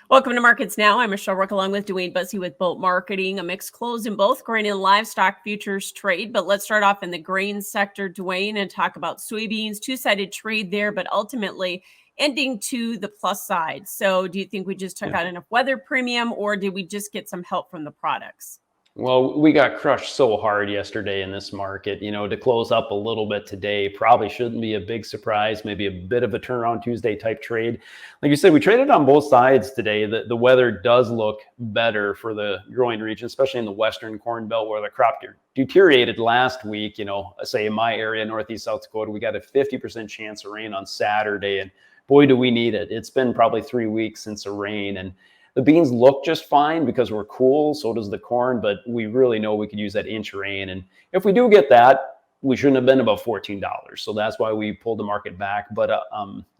Welcome to Markets Now. I'm Michelle Rook along with DuWayne Bosse with Bolt Marketing. A mixed close in both grain and livestock futures trade. But let's start off in the grain sector, DuWayne, and talk about soybeans. Two-sided trade there, but ultimately ending to the plus side. So do you think we just took out enough weather premium, or did we just get some help from the products? Well, we got crushed so hard yesterday in this market. To close up a little bit today probably shouldn't be a big surprise, maybe a bit of a turnaround Tuesday type trade. Like you said, we traded on both sides today. The weather does look better for the growing region, especially in the Western Corn Belt where the crop deteriorated last week. Say in my area, Northeast South Dakota, we got a 50% chance of rain on Saturday. And boy, do we need it. It's been probably 3 weeks since a rain. And the beans look just fine because we're cool. So does the corn, but we really know we could use that inch rain. And if we do get that, we shouldn't have been above $14. So that's why we pulled the market back. But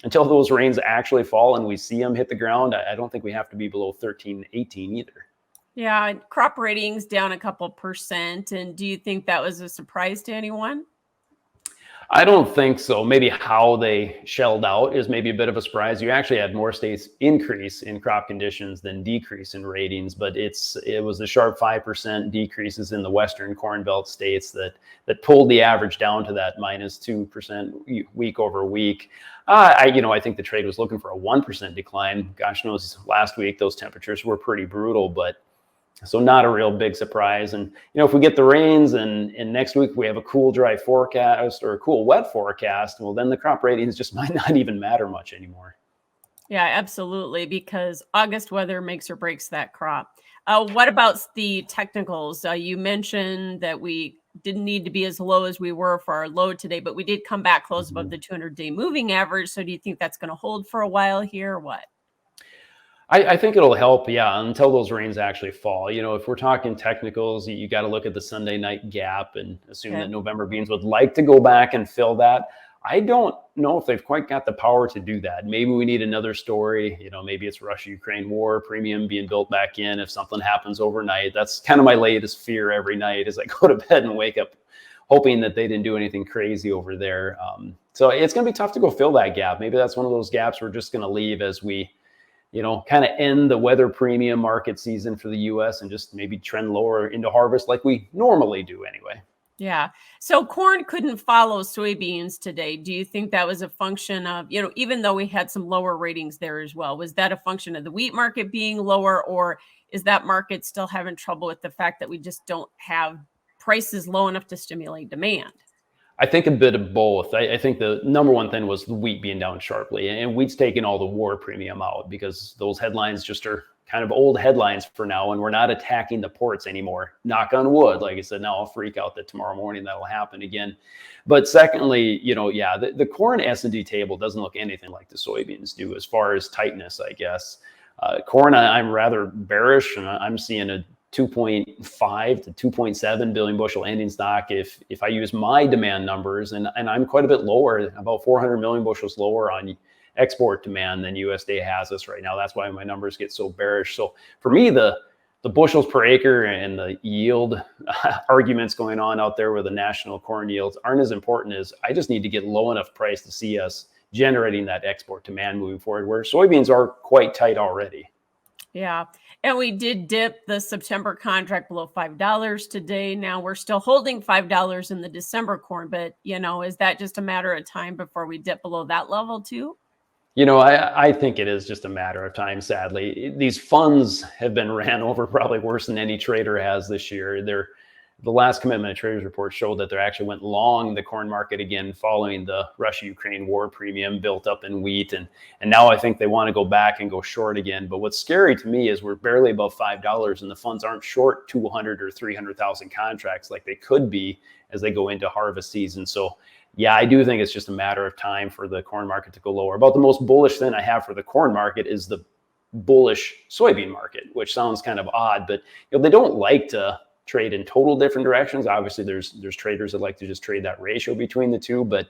until those rains actually fall and we see them hit the ground, I don't think we have to be below 13, 18 either. Yeah, crop ratings down a couple percent. And do you think that was a surprise to anyone? I don't think so. Maybe how they shelled out is maybe a bit of a surprise. You actually had more states increase in crop conditions than decrease in ratings, but it was the sharp 5% decreases in the Western Corn Belt states that pulled the average down to that minus 2% week over week. I think the trade was looking for a 1% decline. Gosh knows last week those temperatures were pretty brutal, but so not a real big surprise. And, if we get the rains and next week we have a cool, dry forecast or a cool, wet forecast, well, then the crop ratings just might not even matter much anymore. Yeah, absolutely, because August weather makes or breaks that crop. What about the technicals? You mentioned that we didn't need to be as low as we were for our low today, but we did come back close above the 200-day moving average. So do you think that's going to hold for a while here or what? I think it'll help, yeah, until those rains actually fall. If we're talking technicals, you got to look at the Sunday night gap and assume that November beans would like to go back and fill that. I don't know if they've quite got the power to do that. Maybe we need another story. Maybe it's Russia-Ukraine war premium being built back in if something happens overnight. That's kind of my latest fear every night as I go to bed and wake up hoping that they didn't do anything crazy over there. So it's going to be tough to go fill that gap. Maybe that's one of those gaps we're just going to leave as we kind of end the weather premium market season for the U.S. and just maybe trend lower into harvest like we normally do anyway. Yeah. So corn couldn't follow soybeans today. Do you think that was a function of, even though we had some lower ratings there as well, was that a function of the wheat market being lower, or is that market still having trouble with the fact that we just don't have prices low enough to stimulate demand? I think a bit of both. I think the number one thing was the wheat being down sharply, and wheat's taking all the war premium out because those headlines just are kind of old headlines for now, and we're not attacking the ports anymore. Knock on wood. Like I said, now I'll freak out that tomorrow morning that'll happen again. But secondly, the corn S&D table doesn't look anything like the soybeans do as far as tightness, I guess. Corn, I'm rather bearish, and I'm seeing a 2.5 to 2.7 billion bushel ending stock if I use my demand numbers, and I'm quite a bit lower, about 400 million bushels lower on export demand than USDA has us right now. That's why my numbers get so bearish. So for me, the bushels per acre and the yield arguments going on out there with the national corn yields aren't as important as I just need to get low enough price to see us generating that export demand moving forward, where soybeans are quite tight already. Yeah. And we did dip the September contract below $5 today. Now we're still holding $5 in the December corn, but is that just a matter of time before we dip below that level too? I think it is just a matter of time, sadly. These funds have been ran over probably worse than any trader has this year. The last Commitment of Traders report showed that they actually went long the corn market again following the Russia-Ukraine war premium built up in wheat. And now I think they want to go back and go short again. But what's scary to me is we're barely above $5 and the funds aren't short 200 or 300,000 contracts like they could be as they go into harvest season. So yeah, I do think it's just a matter of time for the corn market to go lower. About the most bullish thing I have for the corn market is the bullish soybean market, which sounds kind of odd, but they don't like to trade in total different directions. Obviously, there's traders that like to just trade that ratio between the two. But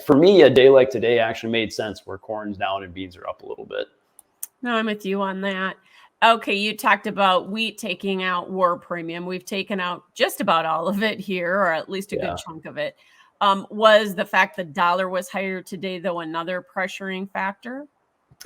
for me, a day like today actually made sense where corn's down and beans are up a little bit. No, I'm with you on that. Okay, you talked about wheat taking out war premium. We've taken out just about all of it here, or at least a good chunk of it. Was the fact the dollar was higher today, though, another pressuring factor?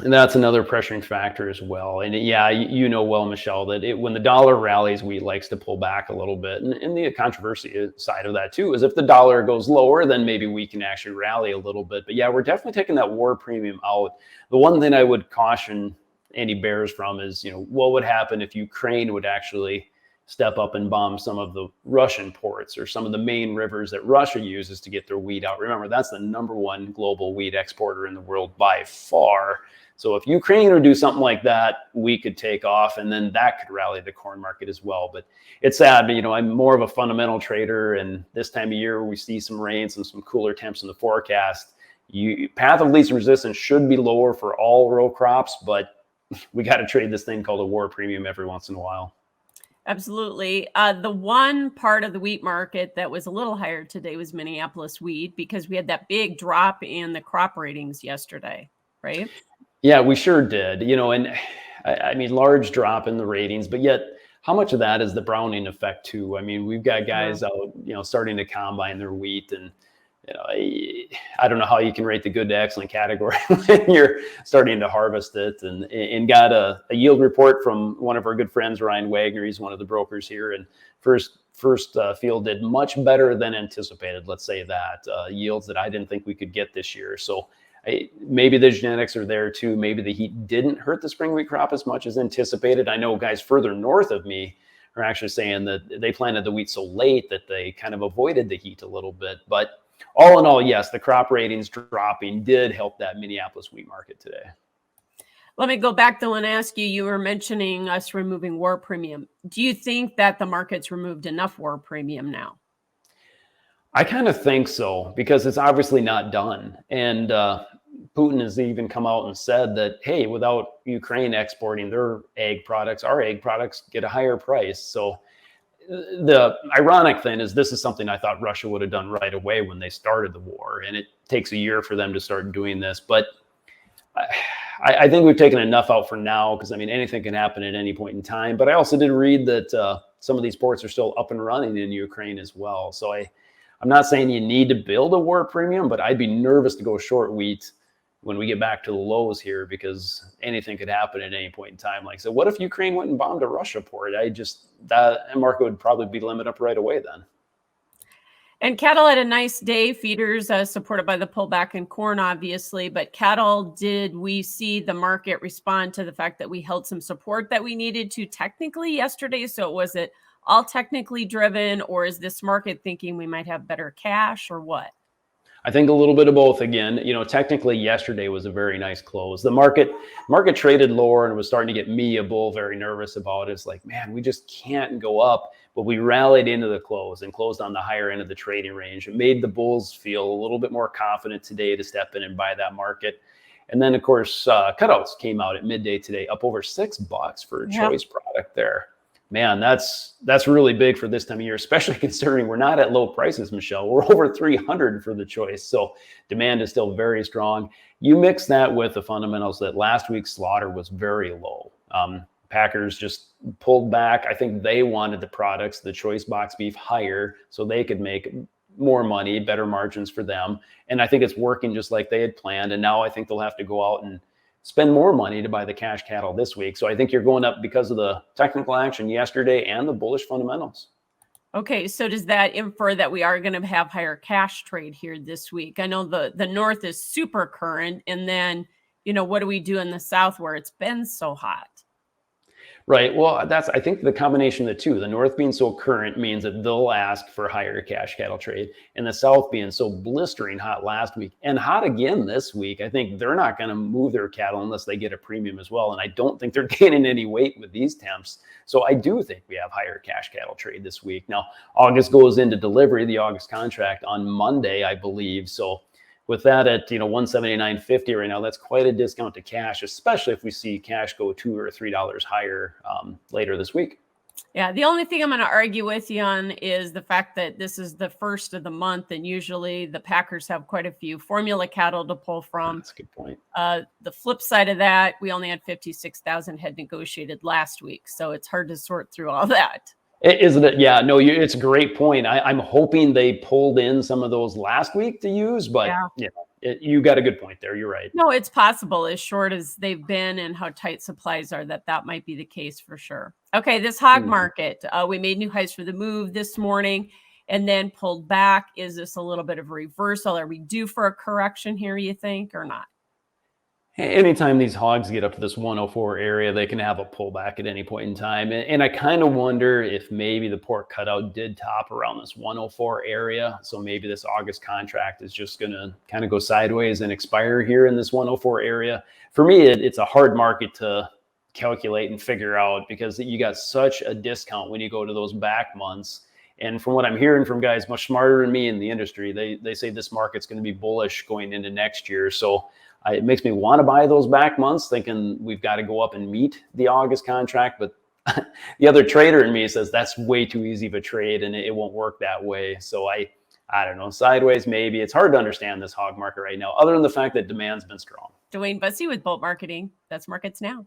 And that's another pressuring factor as well. And yeah, you know well, Michelle, that when the dollar rallies, wheat likes to pull back a little bit. And the controversy side of that too is if the dollar goes lower, then maybe we can actually rally a little bit. But yeah, we're definitely taking that war premium out. The one thing I would caution any bears from is, what would happen if Ukraine would actually step up and bomb some of the Russian ports or some of the main rivers that Russia uses to get their wheat out. Remember, that's the #1 global wheat exporter in the world by far. So if Ukraine would do something like that, we could take off, and then that could rally the corn market as well. But it's sad, but I'm more of a fundamental trader, and this time of year we see some rains and some cooler temps in the forecast. Path of least resistance should be lower for all row crops, but we got to trade this thing called a war premium every once in a while. Absolutely. The one part of the wheat market that was a little higher today was Minneapolis wheat, because we had that big drop in the crop ratings yesterday, right? Yeah, we sure did. And I mean, large drop in the ratings, but yet how much of that is the Browning effect too? I mean, we've got guys out, starting to combine their wheat, and I don't know how you can rate the good to excellent category when you're starting to harvest it. And got a yield report from one of our good friends, Ryan Wagner. He's one of the brokers here, and first field did much better than anticipated. Let's say that yields that I didn't think we could get this year. So maybe the genetics are there too. Maybe the heat didn't hurt the spring wheat crop as much as anticipated. I know guys further north of me are actually saying that they planted the wheat so late that they kind of avoided the heat a little bit. But all in all, yes, the crop ratings dropping did help that Minneapolis wheat market today. Let me go back though and ask you, you were mentioning us removing war premium. Do you think that the market's removed enough war premium now? I kind of think so, because it's obviously not done. And Putin has even come out and said that, hey, without Ukraine exporting their ag products, our ag products get a higher price. So the ironic thing is, this is something I thought Russia would have done right away when they started the war. And it takes a year for them to start doing this. But I think we've taken enough out for now, because, I mean, anything can happen at any point in time. But I also did read that some of these ports are still up and running in Ukraine as well. So I'm not saying you need to build a war premium, but I'd be nervous to go short wheat when we get back to the lows here, because anything could happen at any point in time. Like, so what if Ukraine went and bombed a Russia port? That market would probably be limit up right away then. And cattle had a nice day. Feeders supported by the pullback in corn, obviously. But cattle, did we see the market respond to the fact that we held some support that we needed to technically yesterday? So was it all technically driven, or is this market thinking we might have better cash, or what? I think a little bit of both again. Technically yesterday was a very nice close. The market traded lower and was starting to get me, a bull, very nervous about it. It's like, man, we just can't go up. But we rallied into the close and closed on the higher end of the trading range. It made the bulls feel a little bit more confident today to step in and buy that market. And then, of course, cutouts came out at midday today, up over $6 for a choice product there. Man, that's really big for this time of year, especially considering we're not at low prices, Michelle. We're over 300 for the choice. So demand is still very strong. You mix that with the fundamentals that last week's slaughter was very low. Packers just pulled back. I think they wanted the products, the choice box beef, higher so they could make more money, better margins for them. And I think it's working just like they had planned. And now I think they'll have to go out and spend more money to buy the cash cattle this week. So I think you're going up because of the technical action yesterday and the bullish fundamentals. Okay, so does that infer that we are going to have higher cash trade here this week? I know the north is super current, and then, what do we do in the south where it's been so hot? Right. Well, I think the combination of the two. The north being so current means that they'll ask for higher cash cattle trade, and the south being so blistering hot last week and hot again this week. I think they're not going to move their cattle unless they get a premium as well. And I don't think they're gaining any weight with these temps. So I do think we have higher cash cattle trade this week. Now, August goes into delivery, the August contract on Monday, I believe. So with that at $179.50 right now, that's quite a discount to cash, especially if we see cash go $2 or $3 higher later this week. Yeah, the only thing I'm going to argue with you on is the fact that this is the first of the month, and usually the Packers have quite a few formula cattle to pull from. That's a good point. The flip side of that, we only had 56,000 head negotiated last week, so it's hard to sort through all that. Isn't it? Yeah, no, it's a great point. I'm hoping they pulled in some of those last week to use, but you got a good point there. You're right. No, it's possible, as short as they've been and how tight supplies are, that might be the case for sure. Okay, this hog market, we made new highs for the move this morning and then pulled back. Is this a little bit of a reversal? Are we due for a correction here, you think, or not? Anytime these hogs get up to this 104 area, they can have a pullback at any point in time. And I kind of wonder if maybe the pork cutout did top around this 104 area. So maybe this August contract is just going to kind of go sideways and expire here in this 104 area. For me, it's a hard market to calculate and figure out because you got such a discount when you go to those back months. And from what I'm hearing from guys much smarter than me in the industry, they say this market's going to be bullish going into next year. So it makes me want to buy those back months, thinking we've got to go up and meet the August contract. But the other trader in me says that's way too easy of a trade and it won't work that way. So I don't know, sideways maybe. It's hard to understand this hog market right now, other than the fact that demand's been strong. DuWayne Bosse with Bolt Marketing. That's Markets Now.